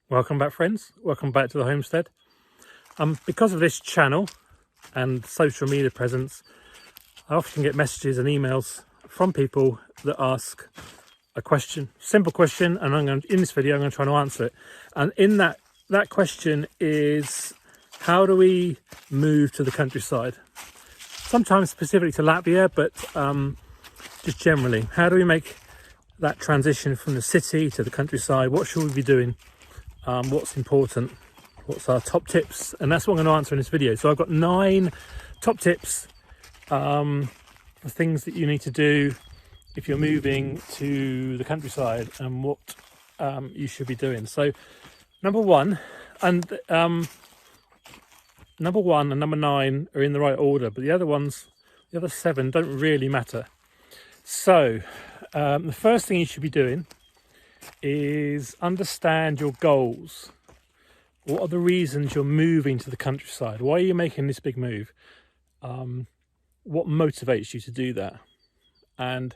Welcome back, friends. Welcome back to the homestead. Because of this channel and social media presence, I often get messages and emails from people that ask a question, simple question, and in this video I'm going to try to answer it. And in that question is, how do we move to the countryside? Sometimes specifically to Latvia, but just generally, how do we make that transition from the city to the countryside? What should we be doing? What's important? What's our top tips? And that's what I'm going to answer in this video. So I've got 9 top tips for things that you need to do if you're moving to the countryside, and what you should be doing. So number one and number 9 are in the right order, but the other 7 don't really matter. So the first thing you should be doing is understand your goals. What are the reasons you're moving to the countryside? Why are you making this big move? What motivates you to do that? And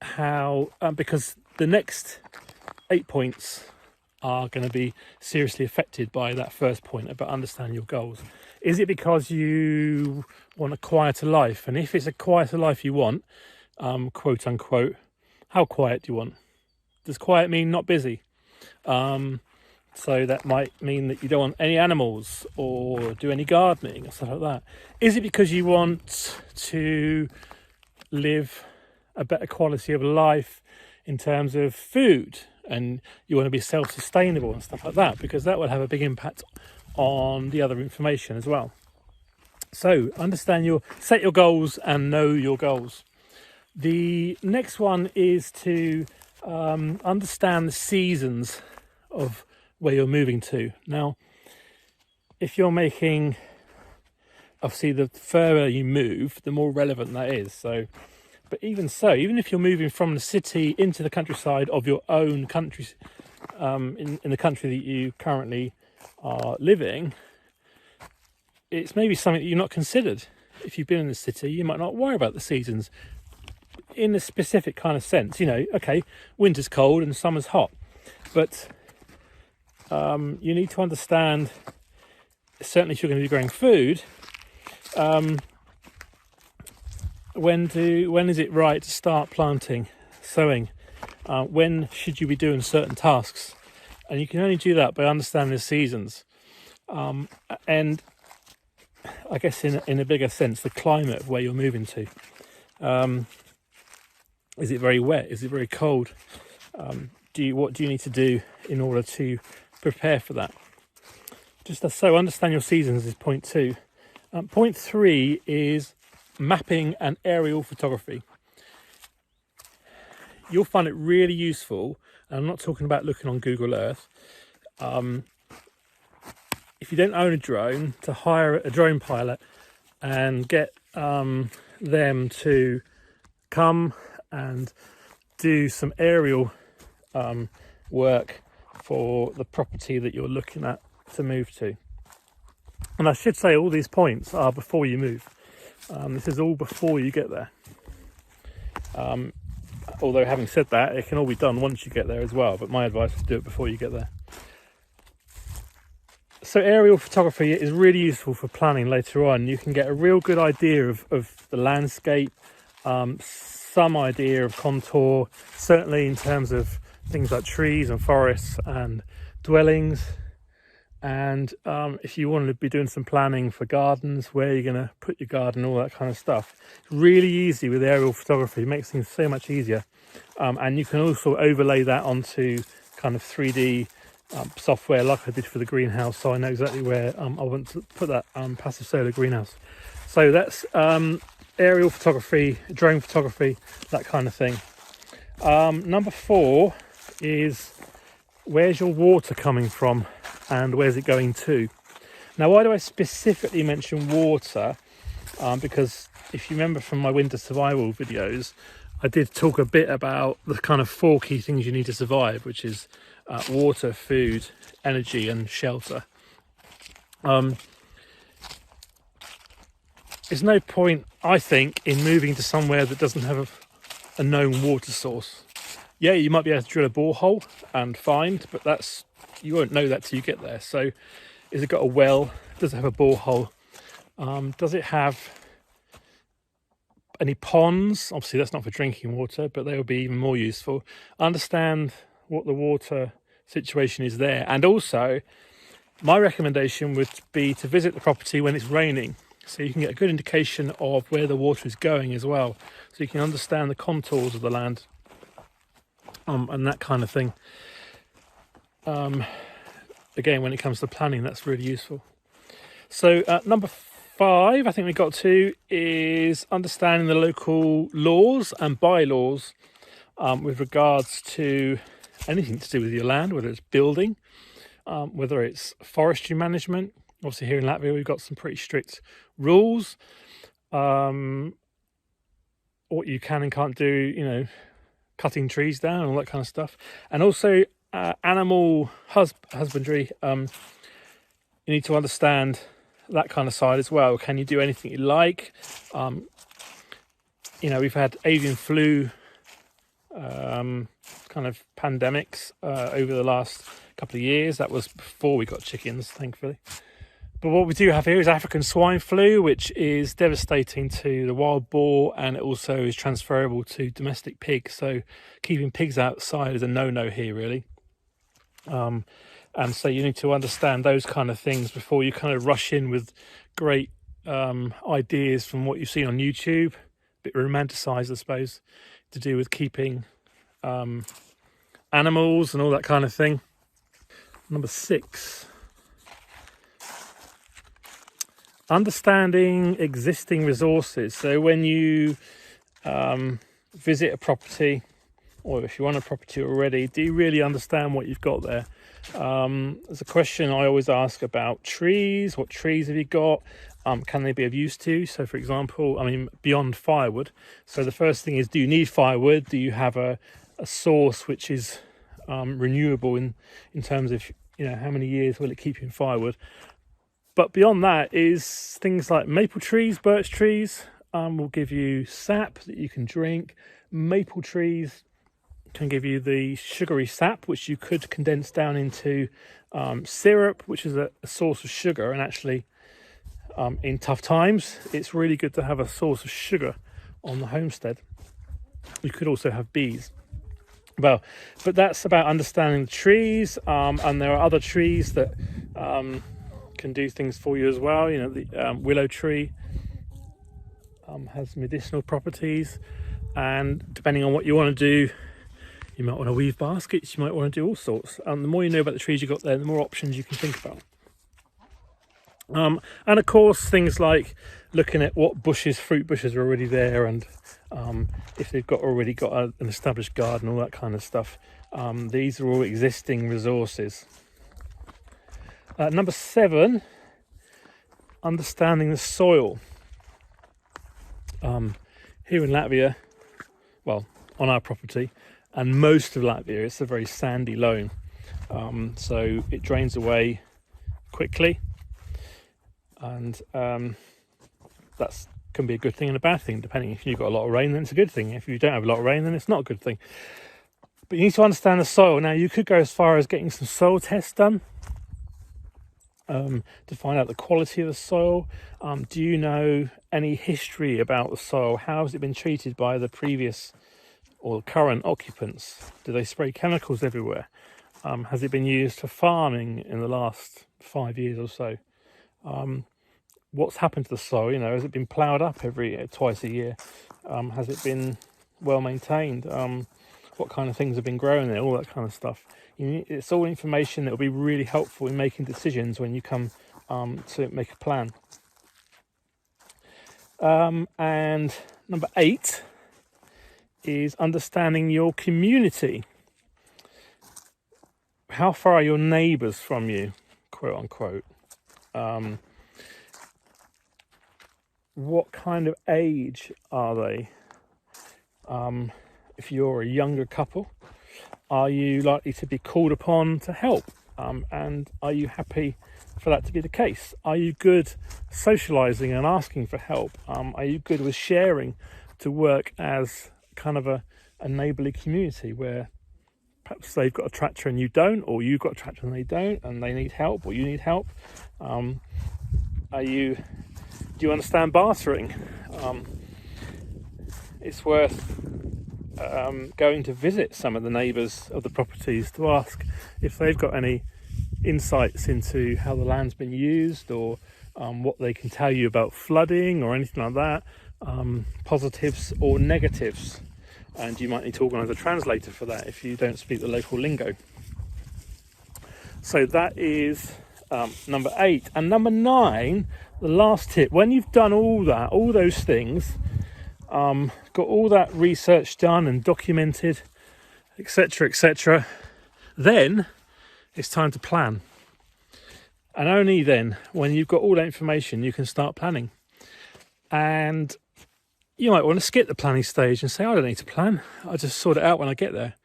how, because the next 8 points are going to be seriously affected by that first point about understanding your goals. Is it because you want a quieter life? And if it's a quieter life you want, quote unquote, how quiet do you want? Does quiet mean not busy? So that might mean that you don't want any animals or do any gardening or stuff like that. Is it because you want to live a better quality of life in terms of food, and you want to be self-sustainable and stuff like that? Because that will have a big impact on the other information as well. So set your goals and know your goals. The next one is to understand the seasons of where you're moving to. Now, if you're making, obviously the further you move, the more relevant that is. So, but even if you're moving from the city into the countryside of your own country, in the country that you currently are living, it's maybe something that you've not considered. If you've been in the city, you might not worry about the seasons in a specific kind of sense. Okay, winter's cold and summer's hot, but you need to understand, certainly if you're going to be growing food, when is it right to start planting, sowing? When should you be doing certain tasks? And you can only do that by understanding the seasons. And I guess in a bigger sense, the climate of where you're moving to. Is it very wet? Is it very cold? What do you need to do in order to prepare for that? So understand your seasons is point 2. Point 3 is mapping and aerial photography. You'll find it really useful, and I'm not talking about looking on Google Earth. If you don't own a drone, to hire a drone pilot and get them to come and do some aerial work for the property that you're looking at to move to. And I should say all these points are before you move. This is all before you get there. Although having said that, it can all be done once you get there as well, but my advice is to do it before you get there. So aerial photography is really useful for planning later on. You can get a real good idea of the landscape, some idea of contour, certainly in terms of things like trees and forests and dwellings. And if you want to be doing some planning for gardens, where you're going to put your garden, all that kind of stuff, it's really easy with aerial photography. It makes things so much easier. And you can also overlay that onto kind of 3D software like I did for the greenhouse, so I know exactly where I want to put that passive solar greenhouse. So that's aerial photography, drone photography, that kind of thing. Number 4 is, where's your water coming from and where's it going to? Now, why do I specifically mention water? Because if you remember from my winter survival videos, I did talk a bit about the kind of 4 key things you need to survive, which is water, food, energy and shelter. There's no point, I think, in moving to somewhere that doesn't have a known water source. Yeah, you might be able to drill a borehole and find, but you won't know that till you get there. So, is it got a well? Does it have a borehole? Does it have any ponds? Obviously, that's not for drinking water, but they will be even more useful. Understand what the water situation is there, and also my recommendation would be to visit the property when it's raining, so you can get a good indication of where the water is going as well, so you can understand the contours of the land, and that kind of thing. Again, when it comes to planning, that's really useful. So number 5, I think we got to, is understanding the local laws and bylaws with regards to anything to do with your land, whether it's building, whether it's forestry management. Obviously here in Latvia we've got some pretty strict rules, what you can and can't do, cutting trees down and all that kind of stuff. And also animal husbandry, you need to understand that kind of side as well. Can you do anything you like? We've had avian flu kind of pandemics over the last couple of years. That was before we got chickens, thankfully. But what we do have here is African swine flu, which is devastating to the wild boar, and it also is transferable to domestic pigs. So keeping pigs outside is a no-no here, really. And so you need to understand those kind of things before you kind of rush in with great ideas from what you've seen on YouTube, a bit romanticised, I suppose, to do with keeping animals and all that kind of thing. Number 6, understanding existing resources. So when you visit a property, or if you want a property already, do you really understand what you've got there? There's a question I always ask about trees. What trees have you got? Can they be of use to you? So for example, beyond firewood. So the first thing is, do you need firewood? Do you have a source which is renewable in terms of, how many years will it keep you in firewood? But beyond that is things like maple trees, birch trees will give you sap that you can drink. Maple trees can give you the sugary sap, which you could condense down into syrup, which is a source of sugar. And actually, in tough times, it's really good to have a source of sugar on the homestead. You could also have bees. Well, but that's about understanding the trees, and there are other trees that can do things for you as well. The willow tree has medicinal properties, and depending on what you want to do, you might want to weave baskets, you might want to do all sorts. And the more you know about the trees you've got there, the more options you can think about. And of course, things like looking at what fruit bushes are already there, and if they've already got an established garden, all that kind of stuff. These are all existing resources. Number 7, understanding the soil. Here in Latvia, well, on our property, and most of Latvia, it's a very sandy loam, so it drains away quickly, and that can be a good thing and a bad thing, depending. If you've got a lot of rain, then it's a good thing. If you don't have a lot of rain, then it's not a good thing. But you need to understand the soil. Now, you could go as far as getting some soil tests done to find out the quality of the soil. Do you know any history about the soil? How has it been treated by the previous or current occupants? Do they spray chemicals everywhere? Has it been used for farming in the last 5 years or so? What's happened to the soil? Has it been ploughed up twice a year? Has it been well maintained? What kind of things have been growing there? All that kind of stuff. It's all information that will be really helpful in making decisions when you come to make a plan. And number 8 is understanding your community. How far are your neighbours from you, quote unquote? What kind of age are they? If you're a younger couple, are you likely to be called upon to help? And are you happy for that to be the case? Are you good socialising and asking for help? Are you good with sharing to work as kind of a a neighbourly community where perhaps they've got a tractor and you don't, or you've got a tractor and they need help, or you need help. Do you understand bartering? It's worth going to visit some of the neighbours of the properties to ask if they've got any insights into how the land's been used, or what they can tell you about flooding or anything like that, positives or negatives. And you might need to organise a translator for that if you don't speak the local lingo. So that is number 8. And number 9, the last tip: when you've done all those things, got all that research done and documented, etc., then it's time to plan. And only then, when you've got all that information, you can start planning. And you might want to skip the planning stage and say, I don't need to plan, I'll just sort it out when I get there.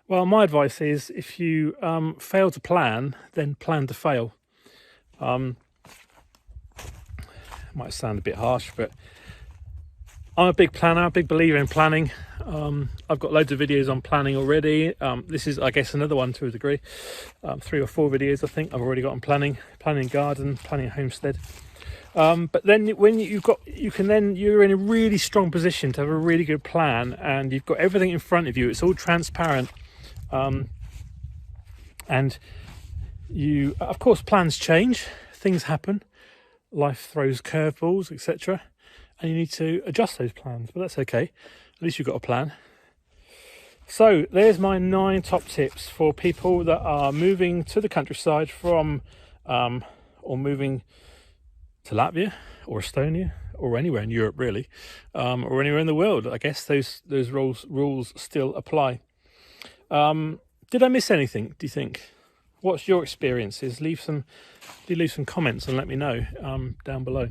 Well, my advice is, if you fail to plan, then plan to fail. It might sound a bit harsh, but I'm a big planner, a big believer in planning. I've got loads of videos on planning already. This is, I guess, another one to a degree. 3 or 4 videos I think I've already got on planning garden, planning a homestead. But then when you're in a really strong position to have a really good plan, and you've got everything in front of you, it's all transparent. And you, of course, plans change, things happen, life throws curveballs, etc. And you need to adjust those plans, but that's okay. At least you've got a plan. So there's my 9 top tips for people that are moving to the countryside from, or moving to Latvia or Estonia or anywhere in Europe really, or anywhere in the world. I guess those rules still apply. Did I miss anything, do you think? What's your experiences? Leave some comments and let me know down below.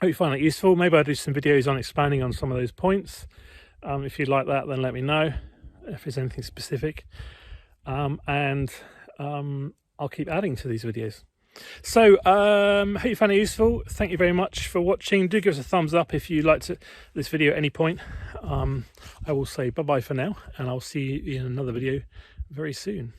Hope you find it useful. Maybe I'll do some videos on expanding on some of those points. If you'd like that, then let me know if there's anything specific. And I'll keep adding to these videos. So, hope you found it useful. Thank you very much for watching. Do give us a thumbs up if you liked this video at any point. I will say bye-bye for now, and I'll see you in another video very soon.